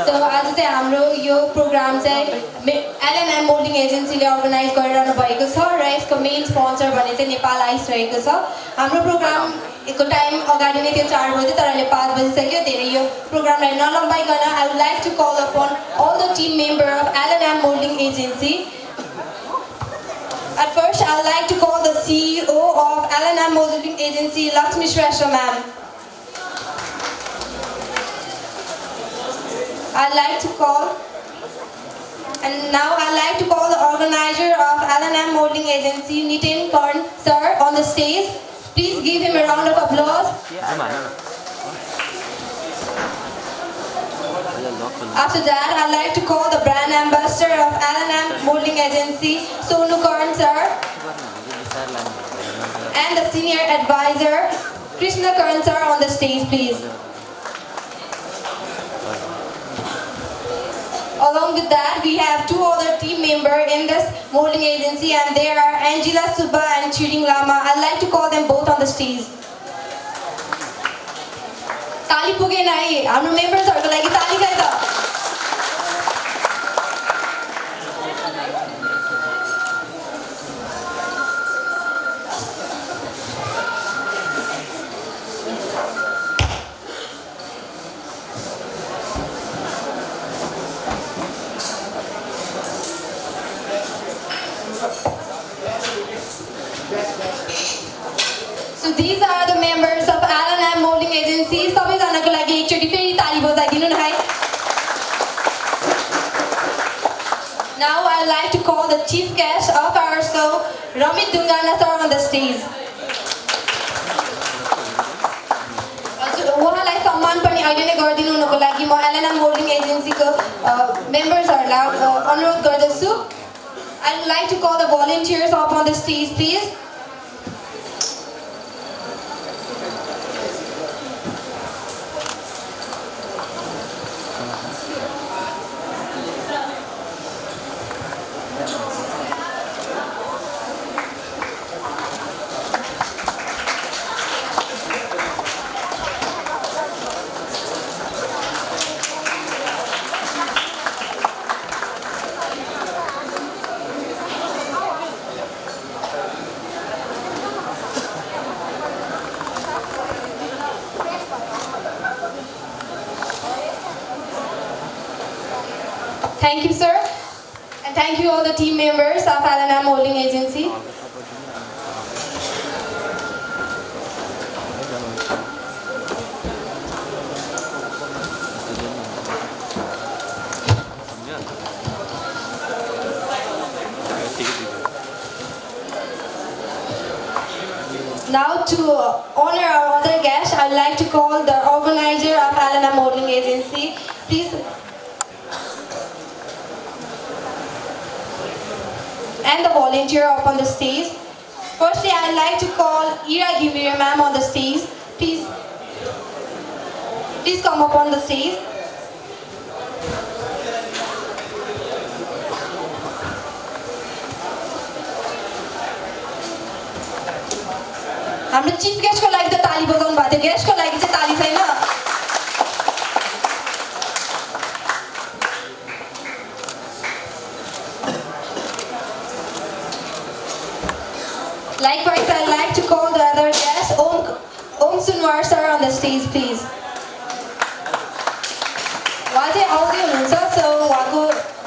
So आज चाहिँ हाम्रो यो प्रोग्राम चाहिँ एलएनएम मोल्डिङ एजेन्सीले अर्गनाइज गरिरहनु भएको छ र यसको मेन स्पोन्सर भने चाहिँ नेपाल आइस रहेको छ। हाम्रो प्रोग्रामको टाइम अगाडि नै थियो 4 बजे तर अहिले 5 बजिसक्यो। धेरै यो प्रोग्रामलाई नलम्बाइकन I would like to call upon all the team member of LNM Molding Agency. At first I would like to call the CEO of LNM Molding Agency, Lakshmi Shrestha ma'am. I'd like to call, and now I'd like to call the organizer of LNM Molding Agency, Nitin Karn sir, on the stage. Please give him a round of applause. After that, I'd like to call the brand ambassador of LNM Molding Agency, Sonu Karn sir, and the senior advisor, Krishna Karn sir, on the stage, please. Along with that, we have 2 other team members in this molding agency, and they are Angela Subba and Churing Lama. I'd like to call them both on the stage. Tali puge nahi, hamro members haruko लागि tali gai ta. So these are the members of LNM Molding Agency. सबैजनाको लागि एकचोटि फेरि ताली बजाइदिनु न है. Now I would like to call the chief guest of our show, Ramit Dungana sir, on the stage. उहाँलाई सम्मान पनि अहिले नै गरिदिनु हुनको लागि म LNM Molding Agency को मेम्बर्सहरुलाई अनुरोध गर्दछु. I would like to call the volunteers up on the stage, please. Thank you, sir, and thank you all the team members of LNM Molding Agency. Now, to honor our other guest, I'd like to call the organizer of LNM Molding Agency. Please. And the volunteer up on the stage. Firstly, I'd like to call Ira Givir ma'am on the stage. Please come up on the stage. हाम्रो chief guest को लागि त ताली बजाउनु भएको थियो, guest को लागि चाहिँ ताली छैन. Likewise, I'd like to call the other guest, Om Sunwar sir, on the stage, please. उहाँ चाहिँ आउँदै हुनुहुन्छ, so उहाँको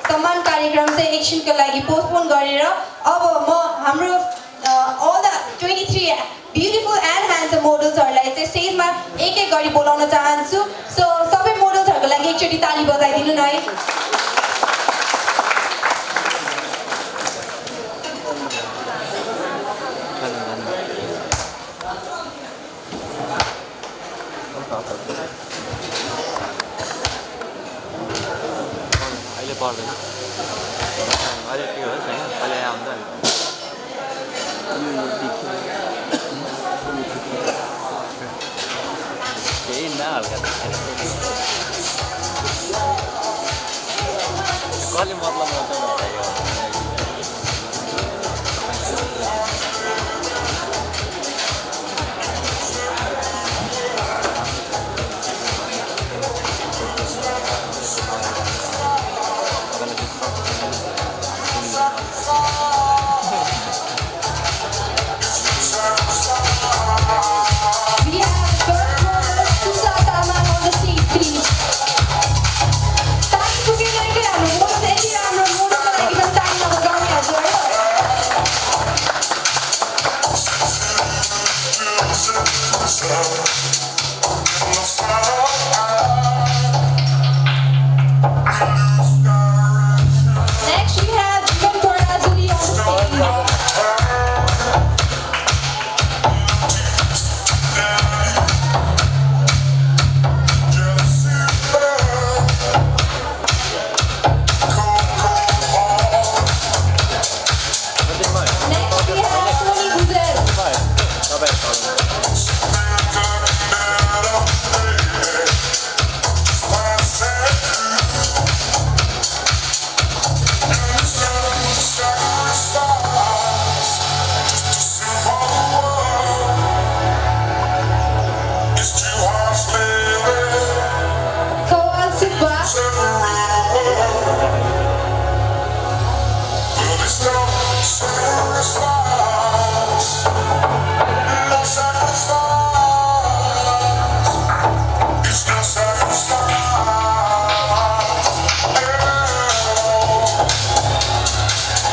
सम्मान कार्यक्रम चाहिँ एकछिनको लागि पोस्टपोन गरेर अब म हाम्रो all the 23 beautiful and handsome modelsहरूलाई चाहिँ स्टेजमा एक-एक गरी बोलाउन चाहन्छु. So सबै मोडल्सहरूको लागि एकचोटि ताली बजाइदिनु न है. अहिले पर्दैन अहिले के हो छैन अहिले आउँछ केही नहल्का कसले मतलब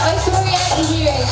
Aishwarya Engineering.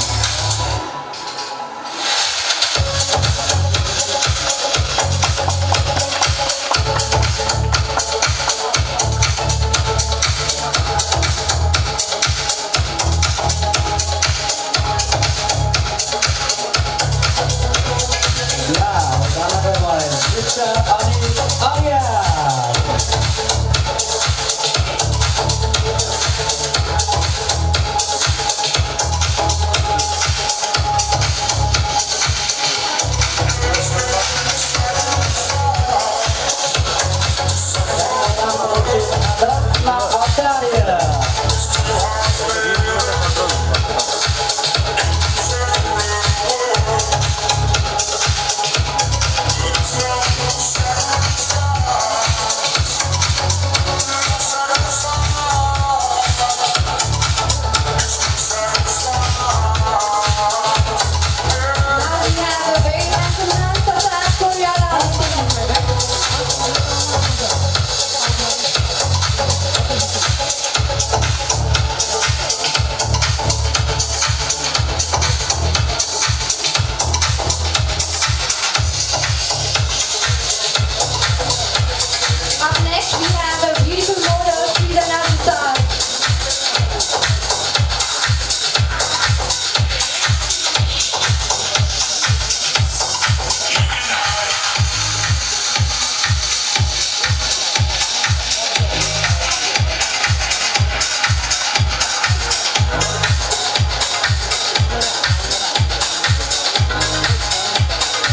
Up next, we have a beautiful model, Sridhana Prasad.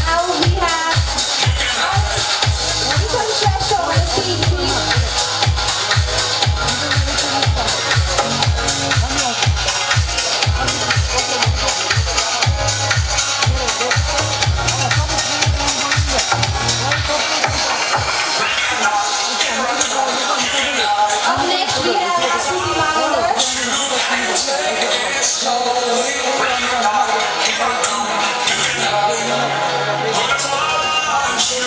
Now we have Nikhil Shrestha on the stage, please. Up next, we have Ashwini Manandar. Now we have Deepak Khattar on the stage.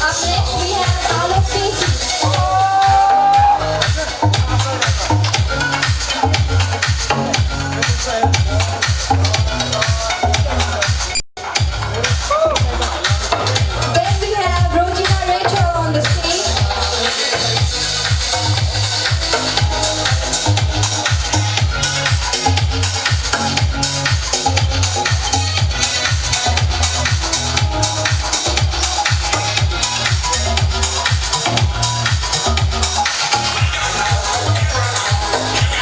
Up next, we have Alok Pesi. Then we have Rojina Rachel on the stage.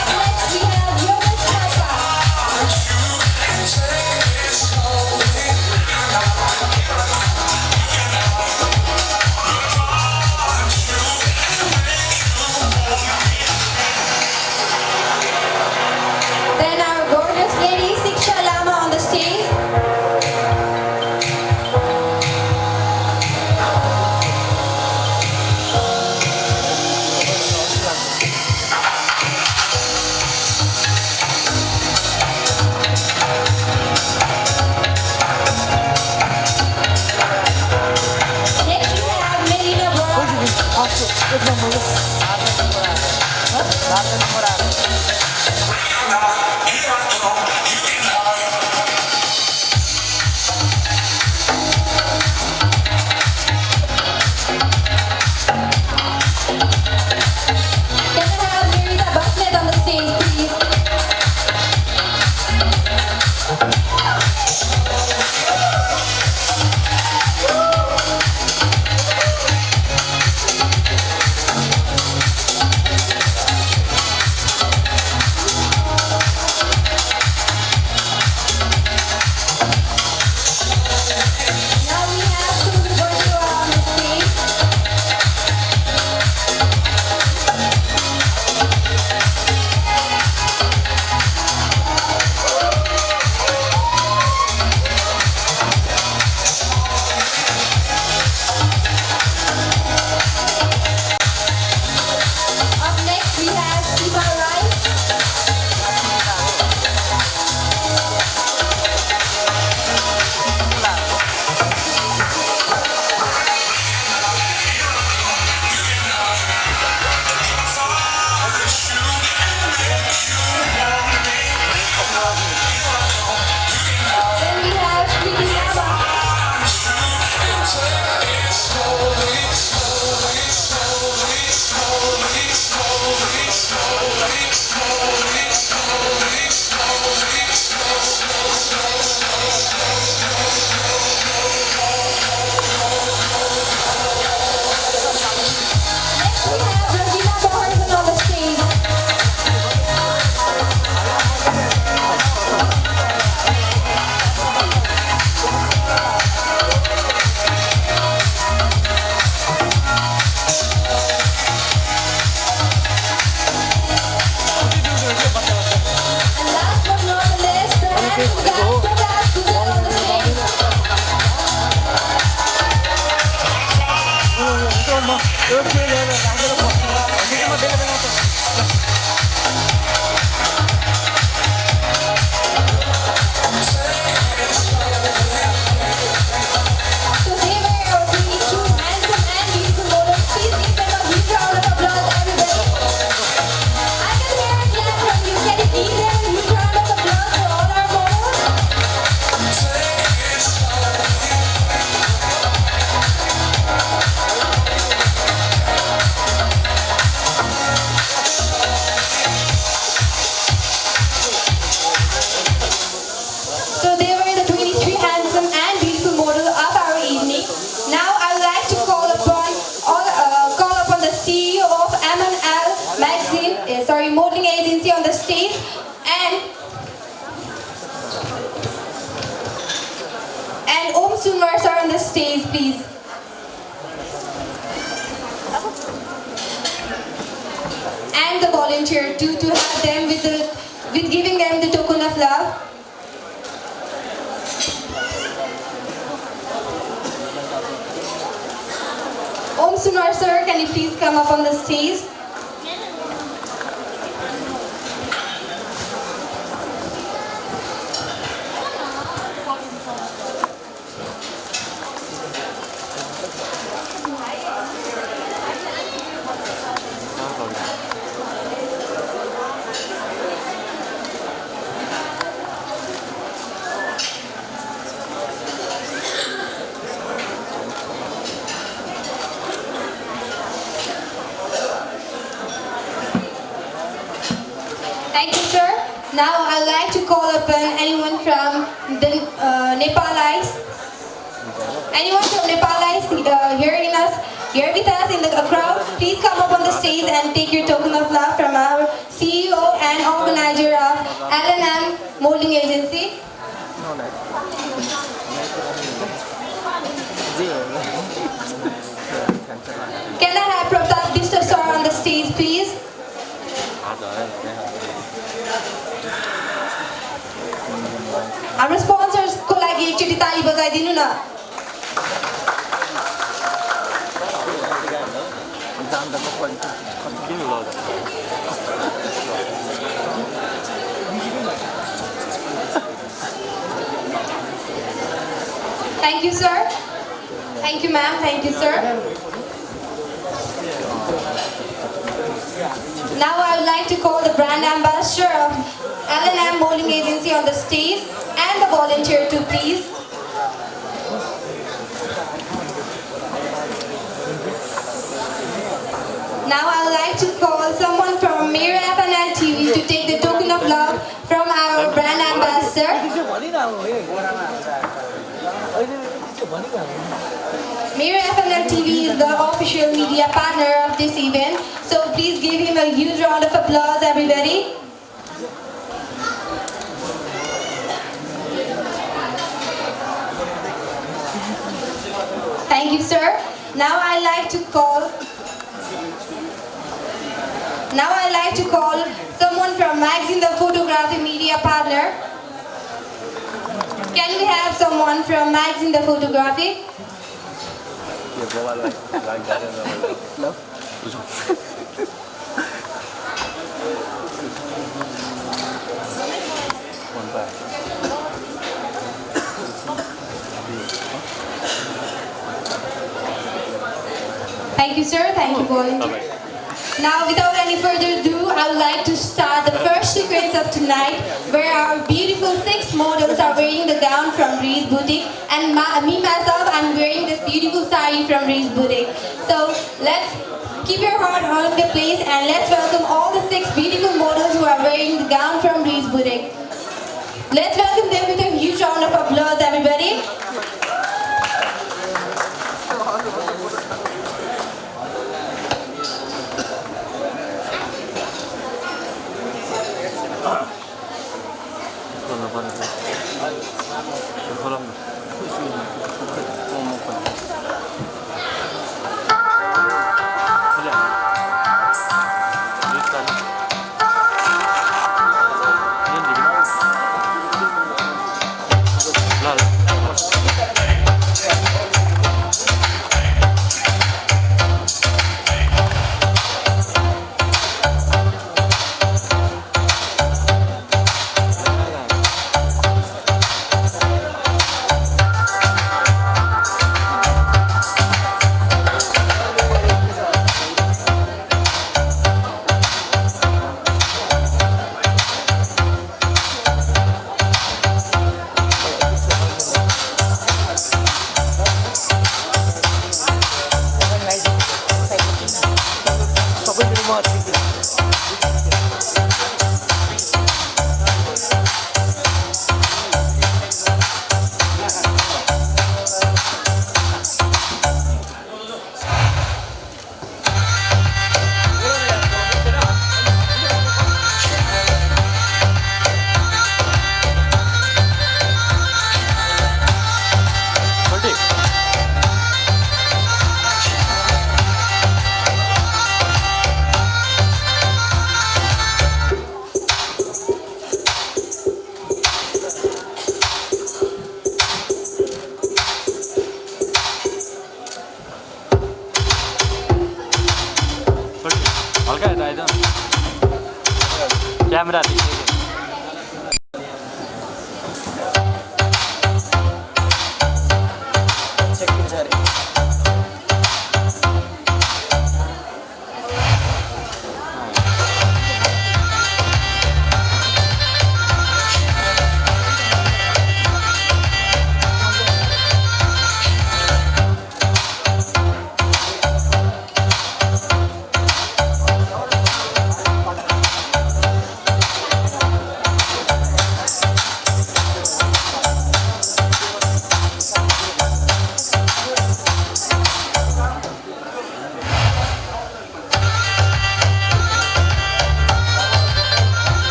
Up next, we have Yogesh Thakur. Then our gorgeous lady Siksha Lama on the stage. Next we have Melina Bora. Can I have Marita Basnet on the stage, please? So they were our 22 handsome and beautiful models. Please give them a huge round of applause, everybody. I can hear a clap from you. Can you give them a huge round of applause for all our models? So they were the 23 handsome and beautiful models of our evening. Now I would like to call upon the CEO of M&L Magazine, modeling agency on the stage, and Om Sunwar sir on the stage, please. And the volunteer too, to have them with giving them the token of love. Om Sunar sir, can you please come up on the stage? Thank you, sir. Now I'd like to call upon anyone from the Nepalites. Anyone from Nepalites here with us in the crowd, please come up on the stage and take your token of love from our CEO and organizer of L&M Modeling Agency. Can I have Pratap Bista sir on the stage, please? हाम्रो स्पोन्सर्सको लागि एकचोटि ताली बजाइदिनु न। Thank you, sir. Thank you, ma'am. Thank you, sir. Now I would like to call the brand ambassador of L&M Modeling Agency on the stage and the volunteer too, please. Now I would like to call someone from Mir FNL TV to take the token of love from our brand ambassador. Mir FNL TV is the official media partner of this event, so please give him a huge round of applause, everybody. Thank you, sir. Now I'd like to call someone from Magazine the Photography media partner. Can we have someone from Magazine the Photography? Thank you, sir. Thank you, volunteer. Now, without any further ado, I would like to start the first sequence of tonight, where our beautiful 6 models are wearing the gown from Reese Boutique, and myself, I'm wearing this beautiful sari from Reese Boutique. So, let's keep your heart on the place and let's welcome all the 6 beautiful models who are wearing the gown from Reese Boutique. Let's welcome them with a huge round of applause, everybody. हल्का हेर्दा आइज camera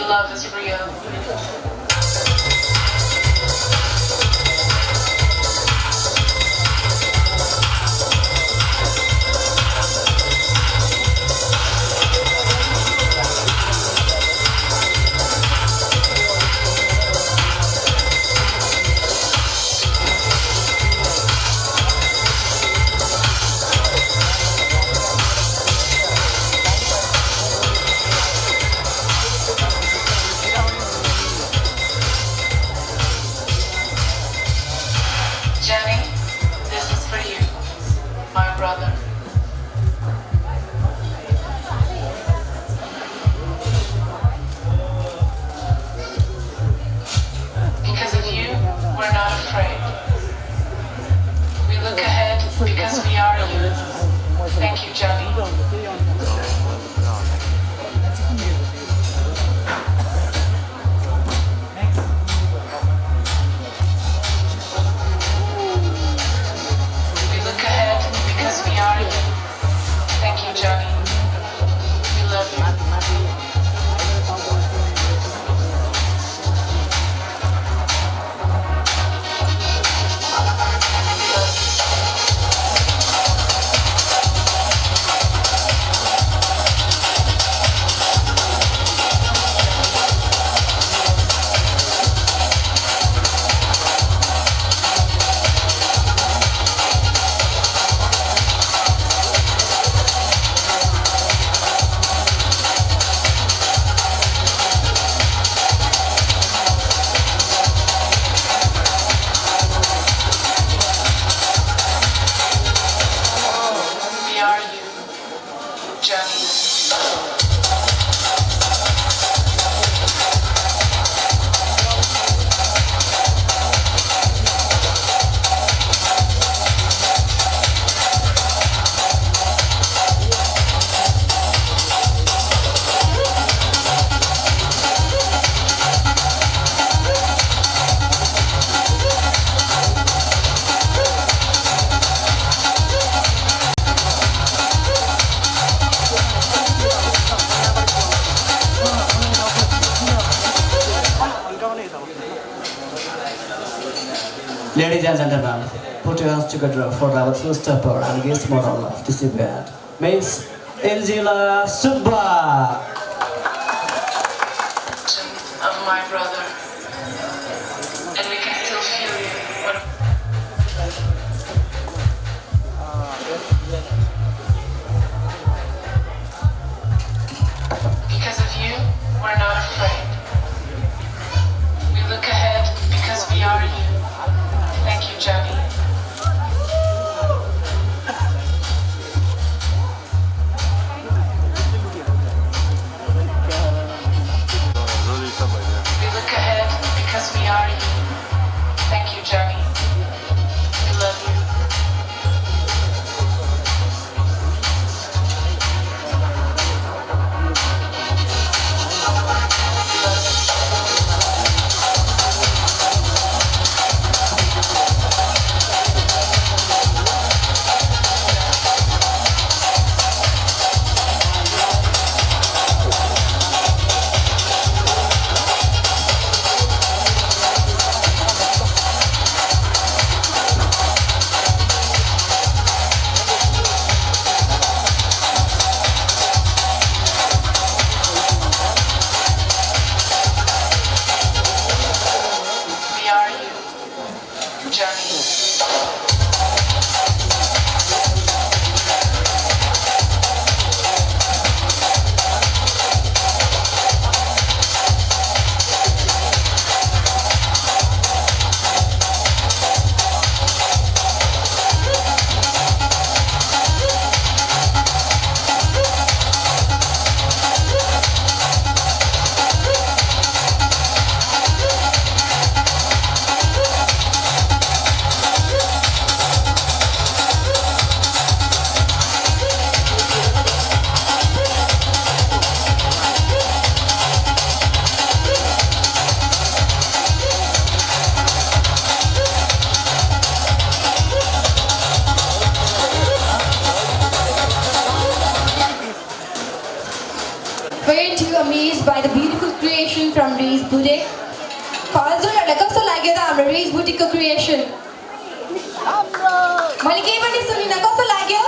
Love is real. Jenny, this is for you, my brother. Because of you, we're not afraid. We look ahead because we are you. Thank you, Jenny. Thank you, Johnny. We love you. We are you, Johnny. Ladies and gentlemen, put your hands together for our two-stepper and guest model of this event, Miss Angela Subba. Of my brother, and we can still feel you. Because of you, we're not afraid. Thank you, Johnny. We love you. We are you, Johnny. Weren't you amazed by the beautiful creation from Reis Boutique? हजुरहरूलाई कस्तो लाग्यो त हाम्रो race बुटिकको creation? मैले केही पनि सुनिनँ, कस्तो लाग्यो?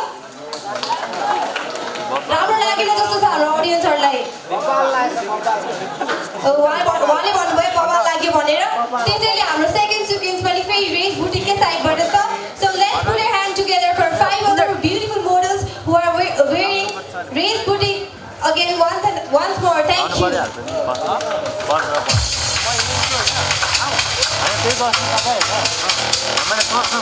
राम्रो लागेन जस्तो छ हाम्रो अडियन्सहरूलाई। उहाँले भन्नुभयो बवाल लाग्यो भनेर, त्यसैले हाम्रो सेकेन्ड सिक्वेन्स पनि फेरि रेस बुटिककै साइडबाट छ। So let's put your hand together for 5 other beautiful models who are wearing Reis Boutique again once more. Thank you. त्यही बस्नु तपाईँ होइन मैले प्रश्न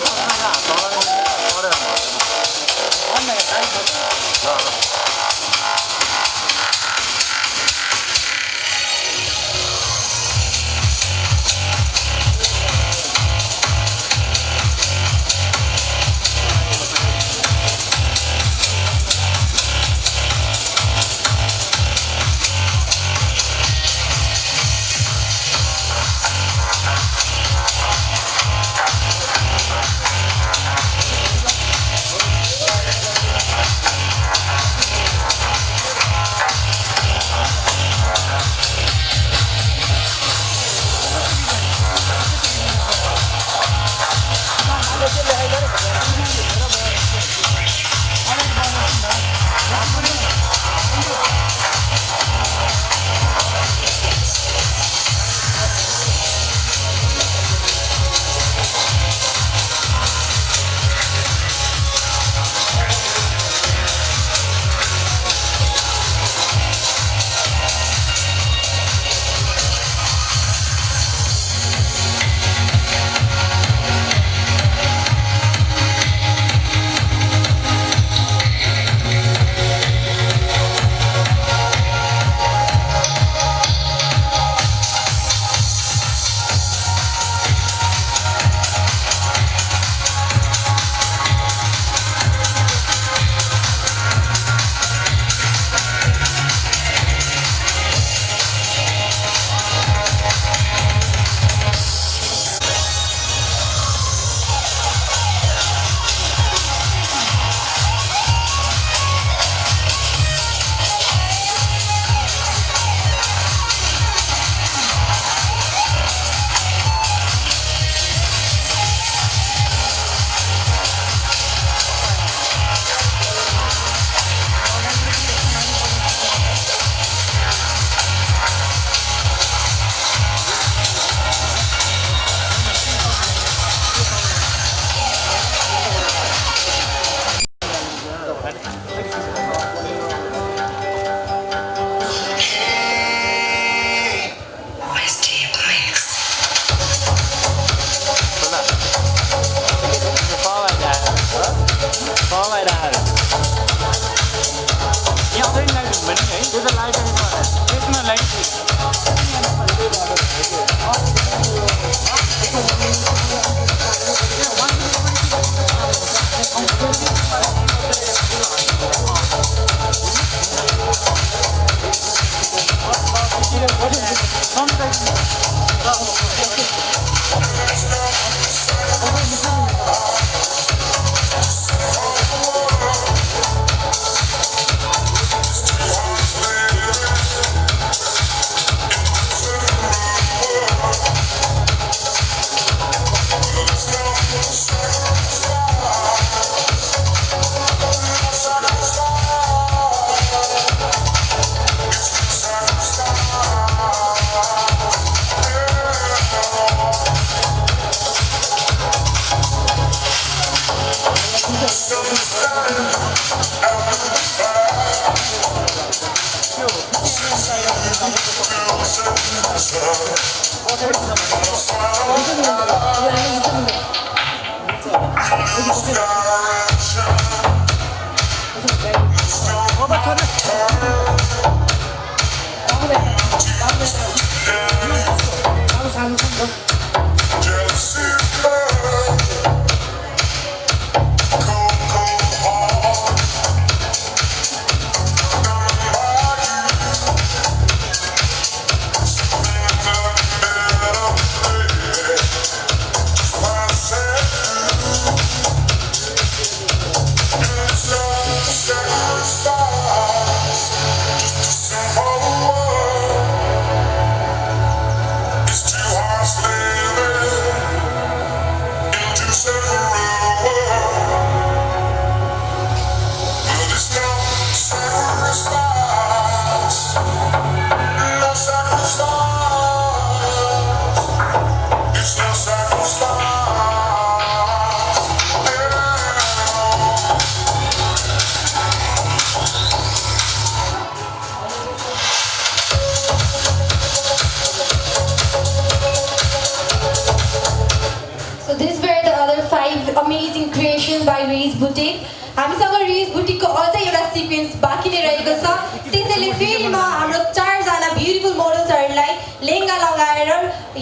So these were the other 5 amazing creations by Rees Boutique. हामीसँग Rees Boutique को अझै एउटा सिक्वेन्स बाँकी नै रहेको छ। त्यसैले फेरि म हाम्रो 4 जना ब्युटिफुल मोडल्सहरुलाई लेहेंगा लगाएर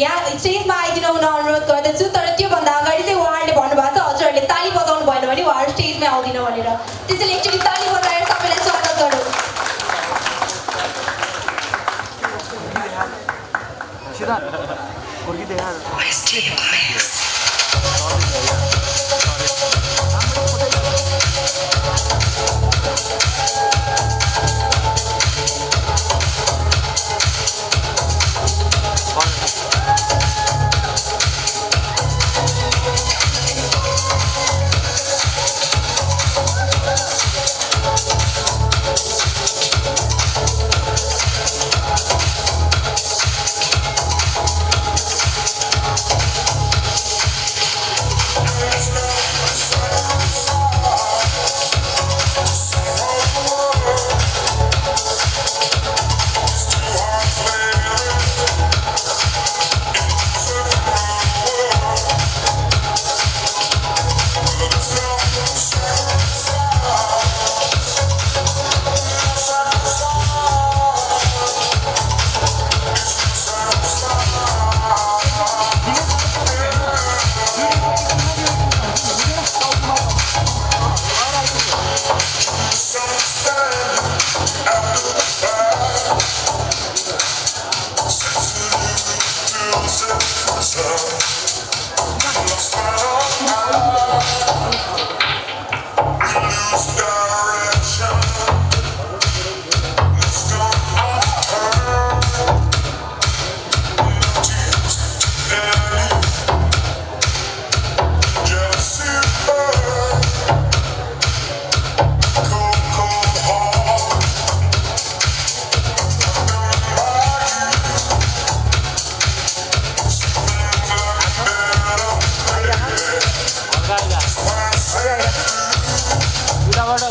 यहाँ स्टेजमा आइदिन हुन अनुरोध गर्दछु। तर त्यो भन्दा अगाडि चाहिँ उहाँहरुले भन्नुभएको छ हजुरहरुले ताली बजाउनु भएन भने उहाँहरु स्टेजमै आउँदिन भनेर। त्यसैले एकचोटी ताली बजाएर सबैलाई स्वागत गरौँ। सिधा उर्किदै यार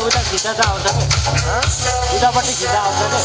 उता खिच्दा चाहिँ आउँछ के उतापट्टि खिच्दा आउँछ के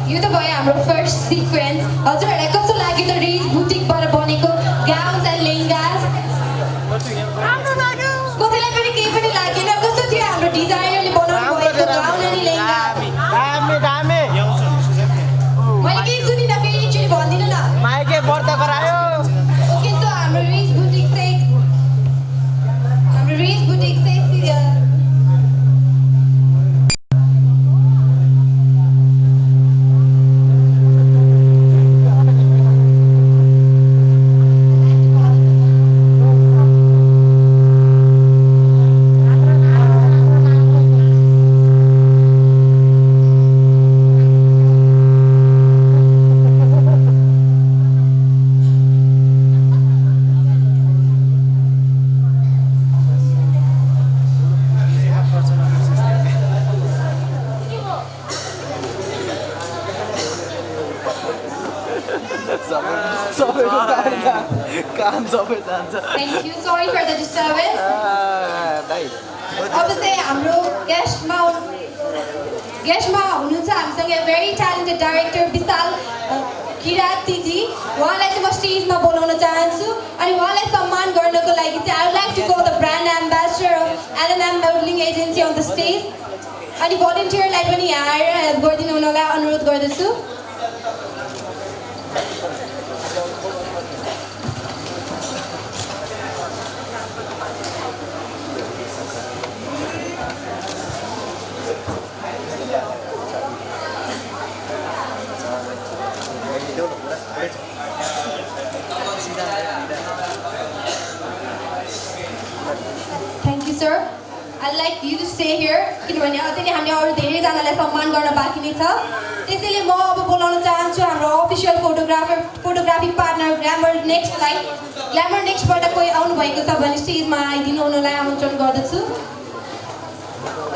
यो त भयो हाम्रो फर्स्ट सिक्वेन्स हजुरहरूलाई कस्तो लाग्यो त रिज बुटिकबाट बनेको गाउन्स एन्ड लेहेङ्गास कसैलाई पनि केही पनि लागेन कस्तो थियो हाम्रो डिजाइनरले बनाउनु भएको गाउन अनि लेहेङ्गा मैले केही सुनिनँ फेरि एकचोटि भनिदिनु न ओके सो हाम्रो रिज बुटिक चाहिँ Thank you. Sorry for the disturbance. अब चाहिँ हाम्रो गेस्टमा हुनुहुन्छ हामीसँग very talented director विशाल किरातीजी उहाँलाई चाहिँ म स्टेजमा बोलाउन चाहन्छु अनि उहाँलाई सम्मान गर्नको लागि चाहिँ I would like to call the brand ambassador of L&M Modeling Agency on the stage अनि volunteerलाई पनि यहाँ आएर हेल्प गरिदिनु हुनलाई अनुरोध गर्दछु Thank you, sir. I'd like you to stay here. किनभने अझै नि हामी अरू धेरैजनालाई सम्मान गर्न बाँकी नै छ त्यसैले म अब बोलाउन चाहन्छु हाम्रो अफिसियल फोटोग्राफी पार्टनर ग्ल्यामर नेक्स्टबाट कोही आउनुभएको छ भने स्टेजमा आइदिनु हुनलाई आमन्त्रण गर्दछु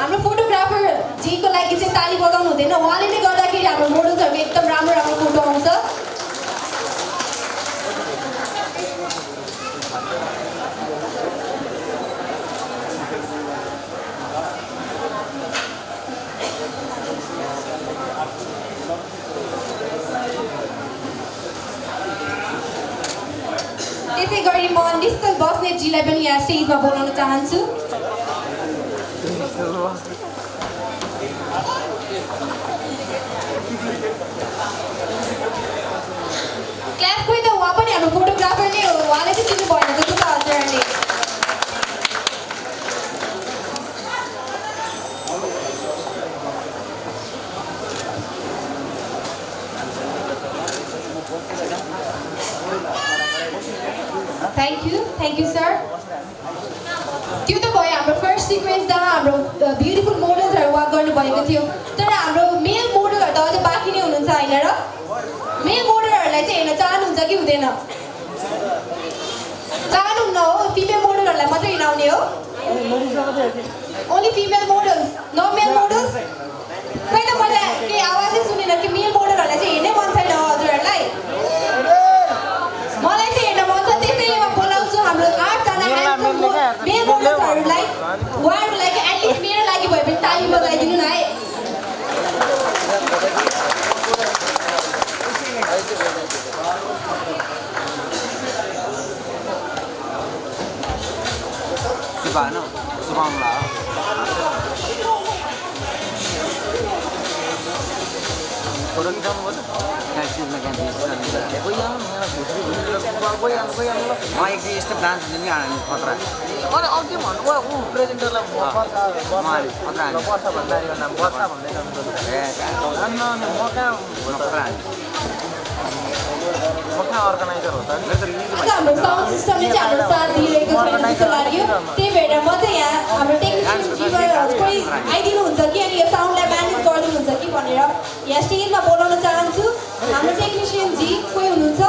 हाम्रो फोटोग्राफर जीको लागि चाहिँ ताली बजाउनु हुँदैन उहाँले नै गर्दाखेरि हाम्रो मोडल्सहरूको एकदम राम्रो राम्रो फोटो आउँछ त्यसै गरी म निश्चल बस्नेतजीलाई पनि यहाँ स्टेजमा बोलाउन चाहन्छु क्ल्याप खोइ त उहाँ पनि हाम्रो फोटोग्राफर नै हो उहाँले चाहिँ चिन्नु भएन जस्तो छ हजुरहरूले Thank you, sir. त्यो त भयो हाम्रो फर्स्ट सिक्वेन्स जहाँ हाम्रो ब्युटिफुल मोडल्सहरू वर्क गर्नुभएको थियो तर हाम्रो मेल मोडलहरू त अझै बाँकी नै हुनुहुन्छ होइन र मेल मोडलहरूलाई चाहिँ हेर्न चाहनुहुन्छ कि हुँदैन चाहनुहुन्न हो फिमेल मोडलहरूलाई मात्रै हिँडाउने हो ओन्ली फिमेल मोडल्स नो मेल मोडल्स खै त मैले केही आवाजै सुनेन कि मेल मोडलहरूलाई चाहिँ हेर्नै मन छैन हजुरहरूलाई मलाई चाहिँ हेर्न मन छ त्यसैले म बोलाउँछु हाम्रो 8 जना ह्यान्डसम मेल मोडल्सहरूलाई उहाँहरूलाई एटलिस्ट मेरो लागि भए पनि ताली बजाइदिनु न है Sibano, subang lah. Orang kita mau tu, kasih macam ni, कोई yang दूसरी कोई yang माइक की स्टेप डांस नहीं आना नहीं खतरा और आगे मान वो प्रेजेंटर ला मार खतरा वर्षा भन्दा यो नाम वर्षा भन्दै नाम अन्ना मका खतरा मका अर्गनाइजर हो त हाम्रो साउन्ड सिस्टमले चाहिँ हाम्रो साथ दिइरहेको छैन जस्तो लाग्यो त्यही भएर म चाहिँ यहाँ यहाँ स्टेजमा बोलाउन चाहन्छु हाम्रो टेक्निसियन जी कोही हुनुहुन्छ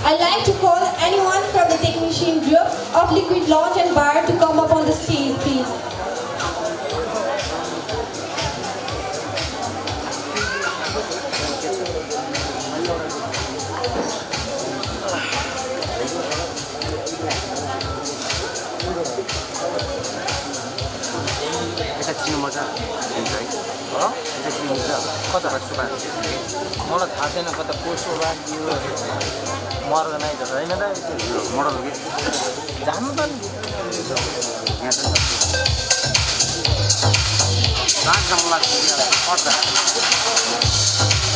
I'd like to call anyone from the technician group of Liquid Lounge and Bar to come up on the stage, please. मजा हुन्छ है कता सुबा मलाई थाहा छैन कता पोस्टो राखियो अर्गनाइजर होइन त मोडल हो कि जानु त नि यहाँ त राख्न लाग्छ पर्दा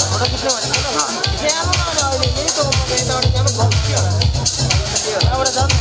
फोटो खिच्ने भनेको सानो अहिले यही त यताबाट जानु बस्यो यहाँबाट जानु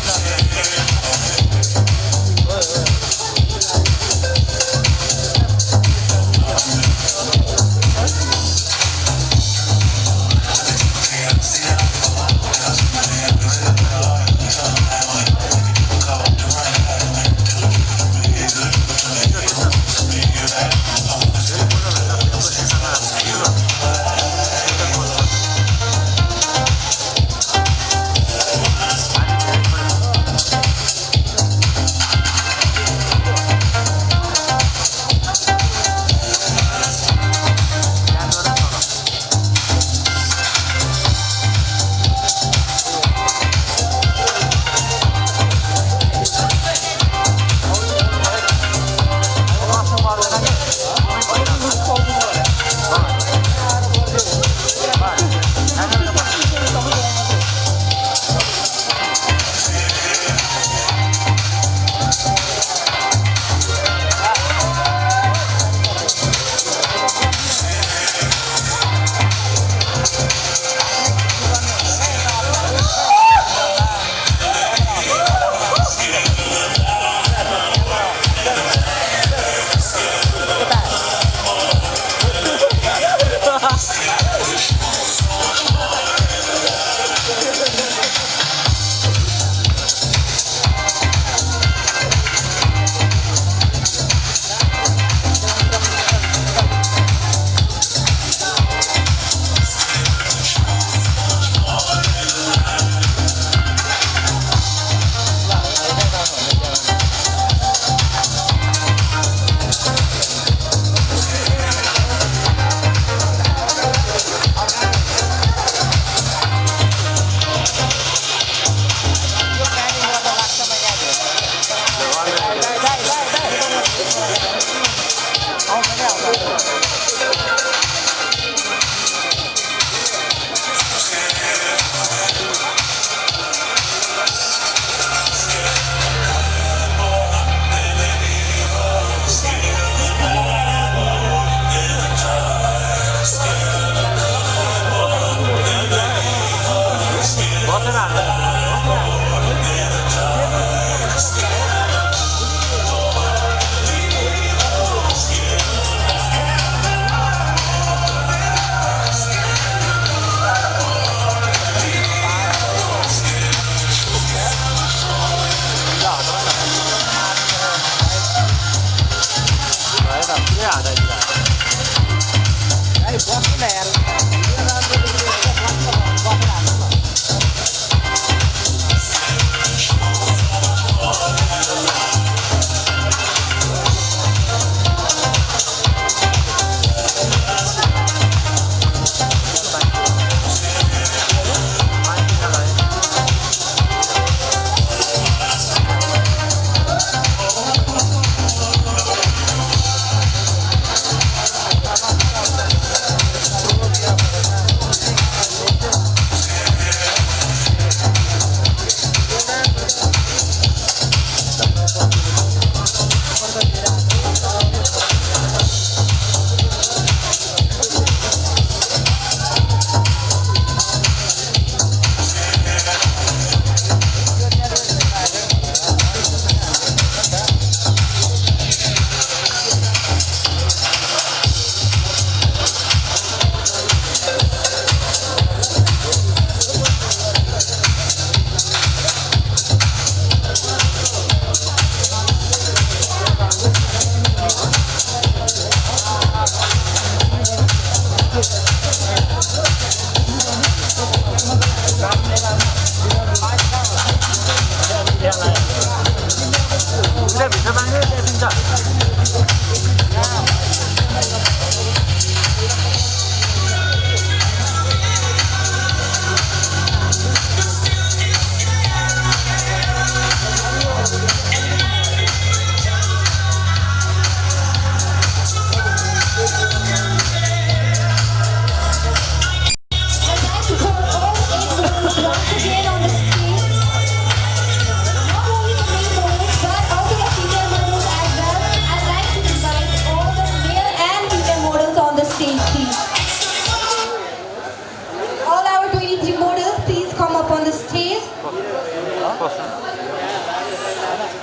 बस्नु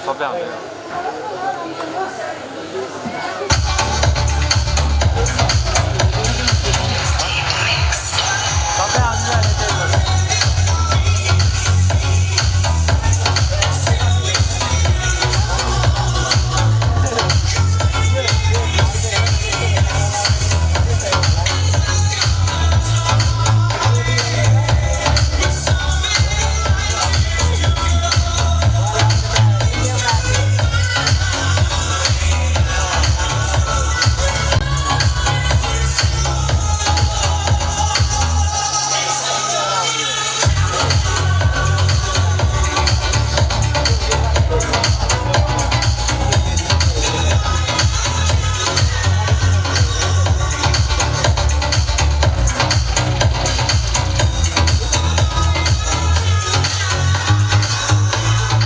सबै आउँछ सबै आउँछ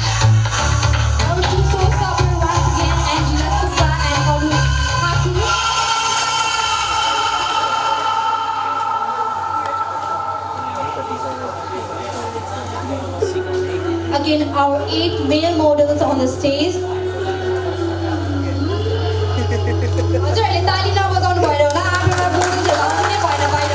Our two showstopper once again, Angela Subba and Olu Hatu. Again, our 8 male models on the stage. हजुरहरूले ताली नबजाउनु भएर होला आफ्नोलाई बोल्नु लाउनु नै भएन बाहिर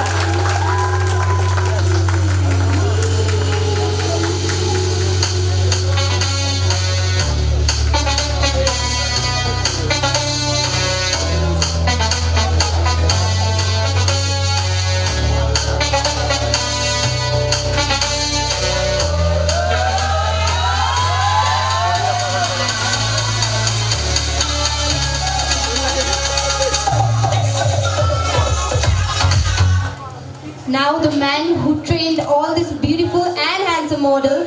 Now the man who trained all this beautiful and handsome model,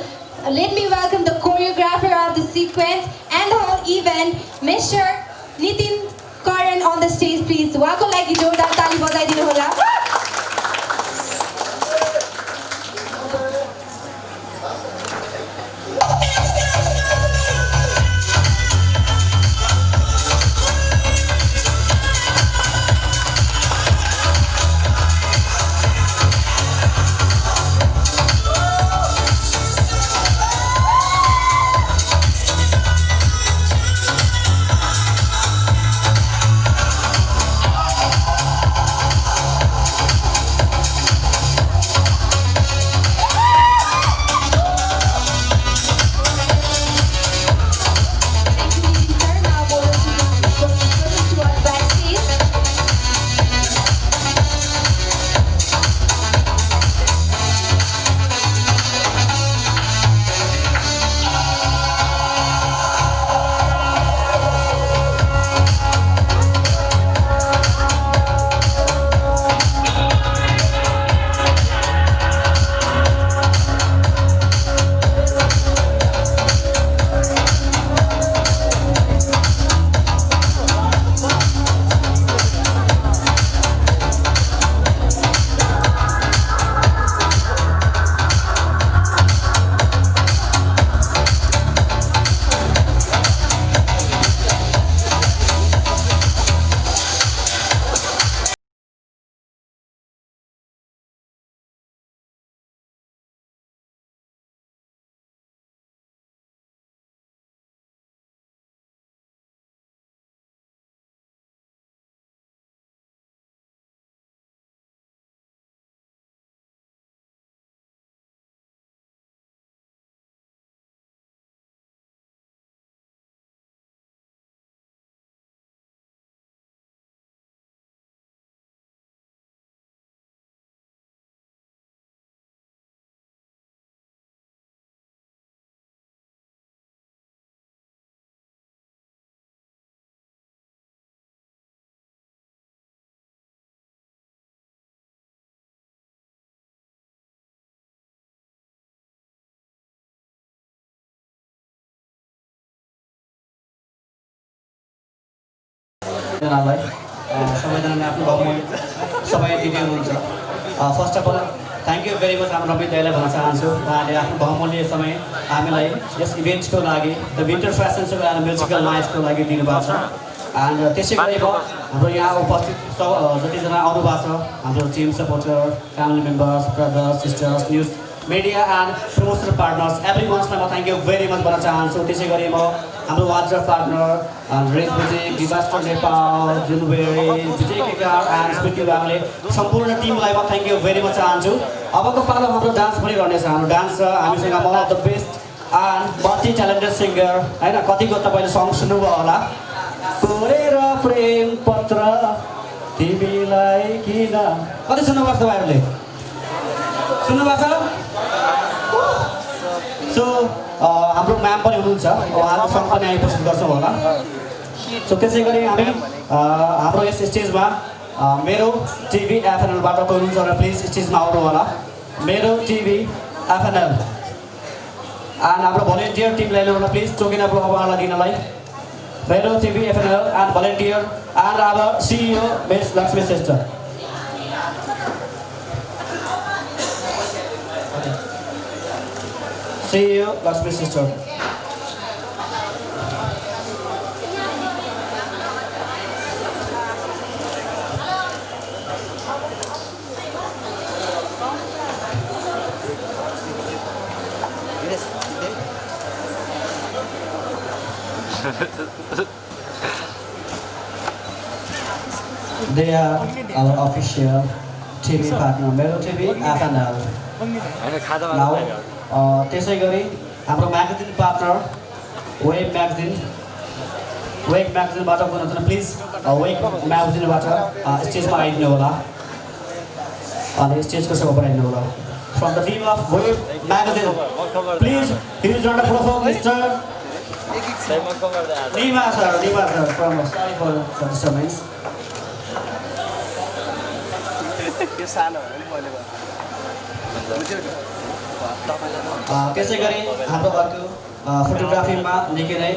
let me welcome the choreographer of the sequence and the whole event, Mr. Nitin Karan on the stage, please. उहाँको लागि जोरदार ताली बजाइदिनु होला। Thank you, Nitin sir. Now models will be introduced to us backstage. जनालाई सबैजनाले आफ्नो भावमा सबै दिने हुनुहुन्छ first of all thank you very much हाम्रो रवि दाइलाई भन्न चाहन्छु उहाँले आफ्नो बहुमूल्य समय हामीलाई यस इभेन्टको लागि the winter fashion show and musical नाइट्सको लागि दिनुभएको छ एन्ड त्यसै गरी हाम्रो यहाँ उपस्थित सब जतिजना आउनु भएको छ हाम्रो team supporter family members brothers sisters news media and promotional partners. Everyoneलाई म thank you very much भन्न चाहन्छु। त्यसै गरी म हाम्रो water partner race music, disaster Nepal, जुलबेरी, विजय केकार एन्ड स्मृति बागले सम्पूर्ण टिमलाई म thank you very much चाहन्छु। अबको पालो हाम्रो डान्स पनि रहनेछ। हाम्रो डान्स छ हामीसँग one of the best and multi talented singer हैन। कतिको तपाईले सङ सुन्नुभयो होला। कोरेर प्रेम पत्र तिमीलाई किन, कति सुन्नुभएको छ तपाईहरुले? सुन्नुभएको छ? सो हाम्रो म्याम पनि हुनुहुन्छ, उहाँको सङ पनि हामी प्रस्तुत गर्छौँ होला। सो त्यसै गरी हामी हाम्रो यस स्टेजमा मेरो टिभी एफएनएलबाट को हुनुहुन्छ र प्लिज स्टेजमा आउनु होला। मेरो टिभी एफएनएल एन्ड हाम्रो भोलिन्टियर टिमलाई ल्याउनु प्लिज टोकिन उहाँलाई दिनलाई। मेरो TV FNL and volunteer and our CEO miss Lakshmi Shrestha. CEO Lakshmi Sister. They are our official TV partner, Mero TV FNL. Now, त्यसै गरी हाम्रो म्यागजिन पार्टनर वेब म्यागजिनबाट हुनुहुन्छ प्लिज वेब म्यागजिनबाट स्टेजमा आइदिनु होला अनि स्टेजको सबै बनाइदिनु होला। From the team of web magazine please huge round of applause mister Nima sir from sorry for disturbance. यो सानो हो नि बोलेको। त्यसै गरी हाम्रो अर्को फोटोग्राफीमा निकै नै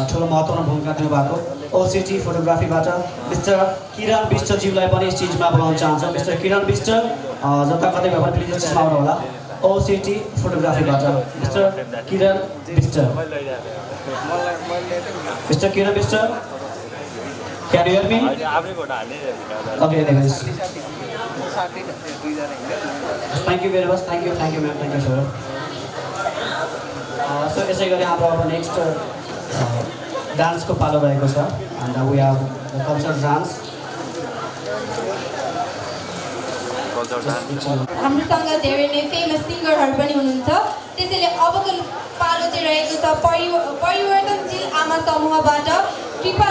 ठुलो महत्त्वपूर्ण भूमिका दिनुभएको ओसिटी फोटोग्राफीबाट मिस्टर किरण विष्टज्यूलाई पनि स्टेजमा बोलाउन चाहन्छ। मिस्टर किरण विष्ट जता कतै भए पनि प्लिज स्टेजमा आउनु होला। ओसिटी फोटोग्राफीबाट mister Kiran Bisht. Mister Kiran Bisht, can you hear me? Okay, anyways thank you very much. Thank you ma'am, thank you sir. So यसै गरी हाम्रो अब नेक्स्ट डान्सको पालो रहेको छ and we have the culture dance. हाम्रोसँग धेरै नै फेमस सिङ्गरहरू पनि हुनुहुन्छ। त्यसैले अबको पालो चाहिँ रहेको छ परिवर्तनशील आमा समूहबाट कृपा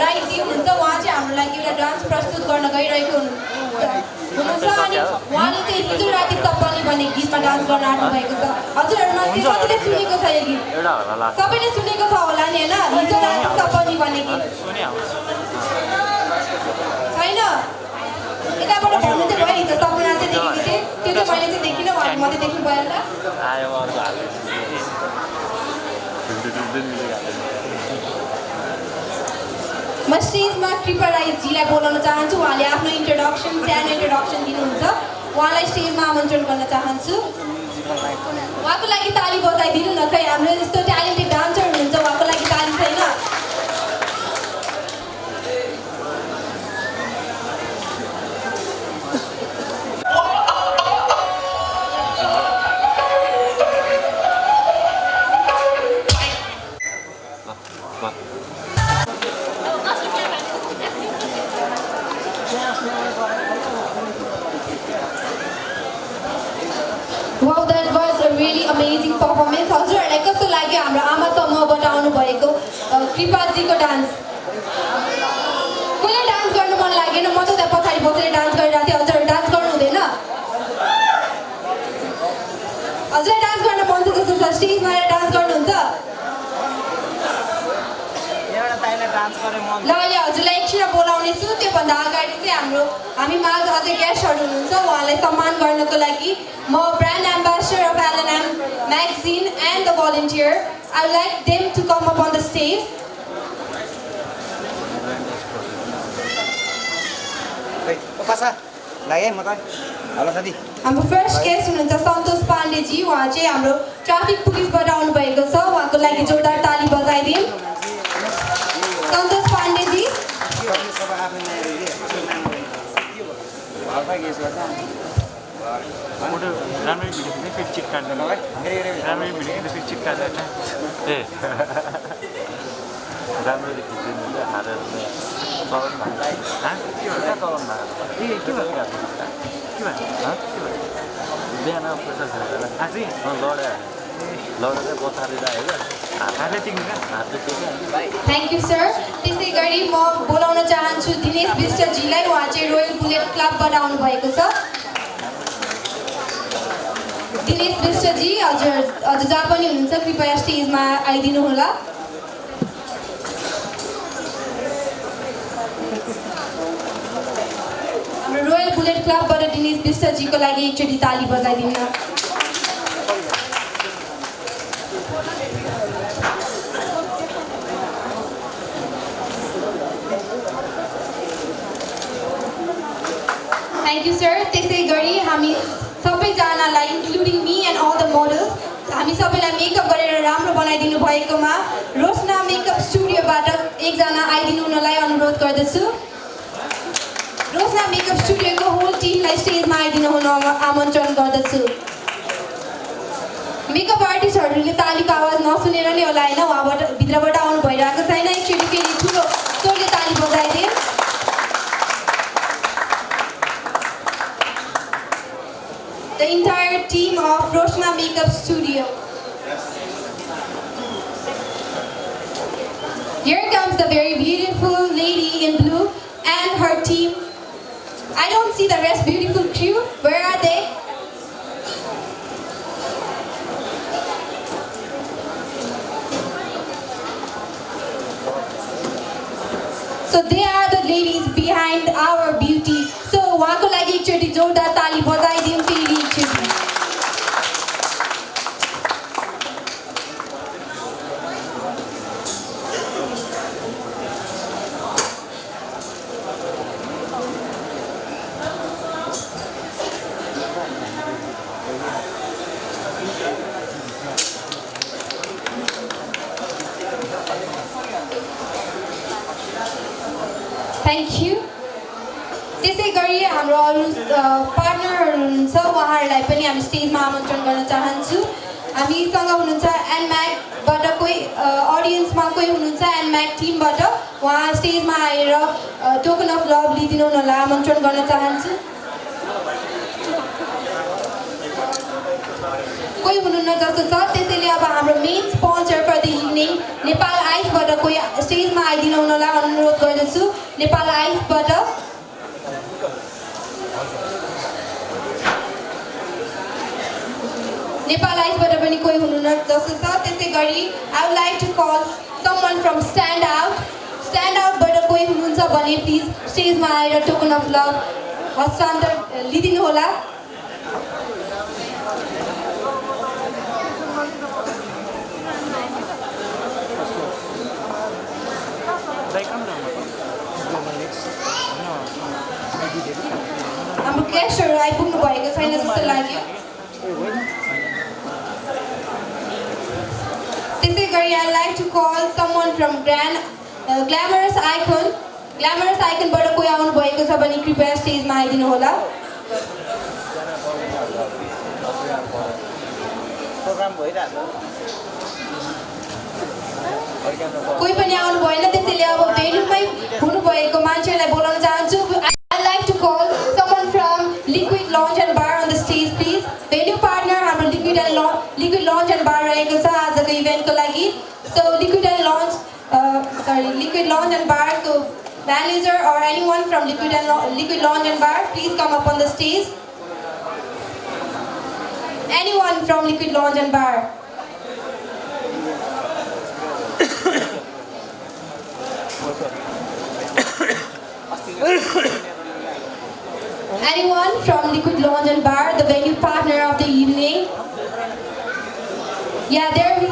राईजी हुनुहुन्छ। उहाँ चाहिँ हाम्रो लागि एउटा डान्स प्रस्तुत गर्न गइरहेको हुनुहुन्छ अनि उहाँले चाहिँ हिजो राति सपनी भन्ने गीतमा डान्स गर्न आउनुभएको छ। हजुरहरूमा चाहिँ कतिले सुनेको छ यो गीत? सबैले सुनेको छ होला नि होइन? हिजो राति सपनी भन्ने गीत छैन? यताबाट भन्नु चाहिँ भयो हिजो सपना चाहिँ देखेको थिएँ, त्यो चाहिँ मैले चाहिँ देखिनँ, उहाँले मात्रै देख्नु भयो होला। म स्टेजमा कृपा राईजीलाई बोलाउन चाहन्छु। उहाँले आफ्नो सानो इन्ट्रोडक्सन दिनुहुन्छ। उहाँलाई स्टेजमा आमन्त्रण गर्न चाहन्छु। उहाँको लागि ताली बजाइदिनु न। खै हाम्रो यस्तो ट्यालेन्टेड डान्सर हुनुहुन्छ, उहाँको लागि ताली छैन? Wow, that was a really amazing performance. हजुरहरूलाई कस्तो लाग्यो हाम्रो आमा समूहबाट आउनुभएको कृपाजीको डान्स? कसलाई डान्स गर्नु मन लागेन? म त त्यहाँ पछाडि बसेर डान्स गरिरहेको थिएँ। हजुरहरू डान्स गर्नु हुँदैन? हजुरलाई डान्स गर्न मन छ जस्तो छ, स्टेजमा आएर डान्स गर्नुहुन्छ? ल अहिले हजुरलाई एकछिन बोलाउने छु। त्योभन्दा अगाडि चाहिँ हामी माझ अझै गेस्टहरू हुनुहुन्छ। उहाँलाई सम्मान गर्नको लागि म brand ambassador of LNM magazine and the volunteer, I would like them to come up on the stage. हाम्रो फर्स्ट गेस्ट हुनुहुन्छ सन्तोष पाण्डेजी। उहाँ चाहिँ हाम्रो ट्राफिक पुलिसबाट आउनुभएको छ। उहाँको लागि जोरदार ताली बजाइदिउँ। सन्तोष पाण्डेजी। फोटो राम्ररी भिडियो खिच्ने फेरि चिट काट्दैन राम्ररी भिडियो खिच्ने फेरि चिट काट्दैन ए राम्ररी खिच्दैन हालेर चलाउनु भएको के भन्छ चलाउनु भएको ए के भयो के भयो बिहान पैसा छैन आजै लडेर बचारेर आयो हातले टिक्नु क्या हातले टिक्नु थ्याङ्क यू सर। त्यसै गरी म बोलाउन चाहन्छु दिनेश विष्टजीलाई। उहाँ चाहिँ रोयल बुलेट क्लबबाट आउनुभएको छ। दिनेश विष्टजी हजुर जहाँ पनि हुनुहुन्छ कृपया स्टेजमा आइदिनु होला। हाम्रो रोयल बुलेट क्लबबाट दिनेश विष्टजीको लागि एकचोटि ताली बजाइदिनु। Thank you sir. त्यसै गरी हामी सबैजनालाई including me and all the models हामी सबैलाई मेकअप गरेर राम्रो बनाइदिनु भएकोमा रोशना मेकअप स्टुडियोबाट एकजना आइदिनु हुनलाई अनुरोध गर्दछु। रोशना मेकअप स्टुडियोको होल टिमलाई स्टेजमा आइदिनु हुन आमन्त्रण गर्दछु। मेकअप आर्टिस्टहरूले तालीको आवाज नसुनेर नै होला होइन, उहाँबाट भित्रबाट आउनु भइरहेको छैन। एकचोटि फेरि ठुलो जोडले ताली बजाइदिए। The entire team of Roshna Makeup Studio. Here comes the very beautiful lady in blue and her team. I don't see the rest beautiful crew. Where are they? So they are the ladies behind our beauty. So उहाँको लागि एकचोटि जोरदार ताली बजाइदिउँ फेरि एकचोटि। Thank you. त्यसै गरी हाम्रो अरू पार्टनरहरू हुनुहुन्छ, उहाँहरूलाई पनि हामी स्टेजमा आमन्त्रण गर्न चाहन्छु। हामीसँग हुनुहुन्छ एनम्याकबाट कोही अडियन्समा कोही हुनुहुन्छ एनम्याक टिमबाट, उहाँ स्टेजमा आएर टोकन अफ लभ लिइदिनु हुनलाई आमन्त्रण गर्न चाहन्छु। कोही हुनुहुन्न जस्तो छ। त्यसैले अब हाम्रो main sponsor for the evening Nepal आइसबाट कोही स्टेजमा आइदिनु हुनलाई अनुरोध गर्दछु। नेपाल आइसबाट पनि कोही हुनुहुन्न जस्तो छ। त्यसै गरी I would like to call someone from stand आउटबाट कोही हुनुहुन्छ भने प्लिज स्टेजमा आएर टोकन अफ लभ हस्तान्तर लिइदिनु होला। हाम्रो गेस्टहरू आइपुग्नु भएको छैन जस्तो लाग्यो। त्यसै गरी I like to call someone from glamorous आइकनबाट कोही आउनु भएको छ भने कृपया स्टेजमा आइदिनु होला। कोही पनि आउनु भएन। त्यसैले अब भेन्यूमै हुनुभएको मान्छेहरूलाई बोलाउन चाहन्छु। I like to call someone from liquid lunch and bar on the stage please. Venue partner हाम्रो लिक्विड लन्च एन्ड बार रहेको छ आजको इभेन्टको लागि। सो लिक्विड लन्च एन्ड बारको manager or anyone from Liquid Lounge and Bar, please come up on the stage. Anyone from Liquid Lounge and Bar? Anyone from Liquid Lounge and Bar, the venue partner of the evening? Yeah, there we